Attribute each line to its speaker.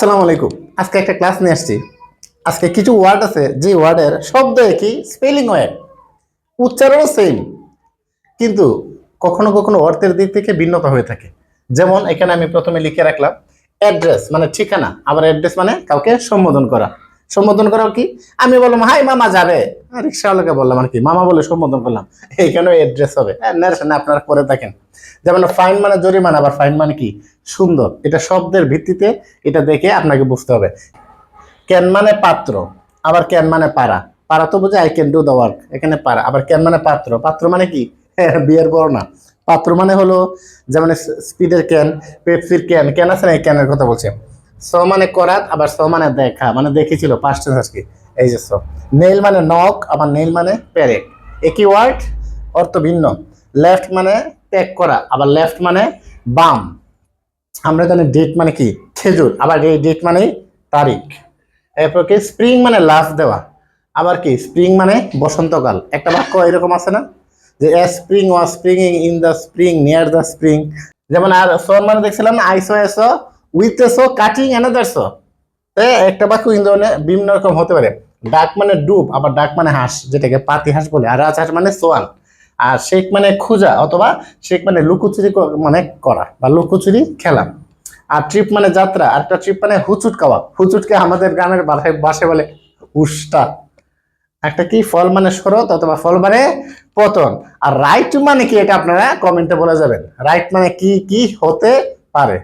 Speaker 1: আসসালামু আলাইকুম। আজকে একটা ক্লাস নিয়ে আসছি। আজকে কিছু ওয়ার্ড আছে যে ওয়ার্ডের শব্দ একই, স্পেলিং ওয়ার্ড, উচ্চারণও সেম, কিন্তু কখনো কখনো অর্থের দিক থেকে ভিন্নতা হয়ে থাকে। যেমন এখানে আমি প্রথমে লিখে রাখলাম অ্যাড্রেস মানে ঠিকানা, আবার অ্যাড্রেস মানে কাউকে সম্বোধন করা। সম্বোধন করা কি? আমি বললাম হাই মামা যাবে, রিক্সাওয়ালাকে বললাম আর কি মামা বলে সম্বোধন করলাম, এইখানে অ্যাড্রেস হবে। না আপনারা করে থাকেন। যেমন ফাইন মানে জরিমানা, আবার ফাইন মানে কি? সুন্দর। এটা শব্দের ভিত্তিতে এটা দেখে আপনাকে বুঝতে হবে। ক্যান মানে পাত্র, আবার ক্যান মানে পারা। পারা তো বুঝে I can do the work, এখানে পারা। আবার ক্যান মানে পাত্র, পাত্র মানে কি? বিয়ের বড় না। পাত্র মানে হলো যেমন স্পিডের ক্যান, পেপসির ক্যান, ক্যান আছে না, এই ক্যানের কথা বলছে। স মানে করাত, আবার স মানে দেখা, মানে দেখেছিল পাস্ট টেন্স আজকে। এই যে স। নেইল মানে নখ, আবার নেইল মানে পেরেক। একই ওয়ার্ড, অর্থ ভিন্ন। লেফট মানে ত্যাগ করা, আবার লেফট মানে বাম। আমরা জানি ডেট মানে কি? খেজুর, আবার এই ডেট মানে তারিখ। এরপর কি? স্প্রিং মানে লাফ দেওয়া, আবার কি? স্প্রিং মানে বসন্তকাল। একটা বাক্য এরকম আছে না, যে a spring was springing in the spring near the spring. যেমন আর সর মানে দেখছিলাম না, I saw a saw with a saw cutting another saw. একটা বাক্য ইন ধরনের বিভিন্ন রকম হতে পারে। ডাক মানে ডুব, আবার ডাক মানে হাঁস, যেটাকে পাতি হাঁস বলে। আর রাজহাঁস মানে সোয়ান। আর শেখ মানে খুঁজা, অথবা শেখ মানে লুকোচুরি মানে করা বা লুকোচুরি খেলা। আর ট্রিপ মানে যাত্রা, আর একটা ট্রিপ মানে হুচুট খাওয়া। হুচুটকে আমাদের গ্রামের ভাষায় বলে উষ্টা। একটা কি? ফল মানে শরৎ, অথবা ফল মানে পতন। আর রাইট মানে কি, এটা আপনারা কমেন্টে বলে যাবেন। রাইট মানে কি কি হতে পারে।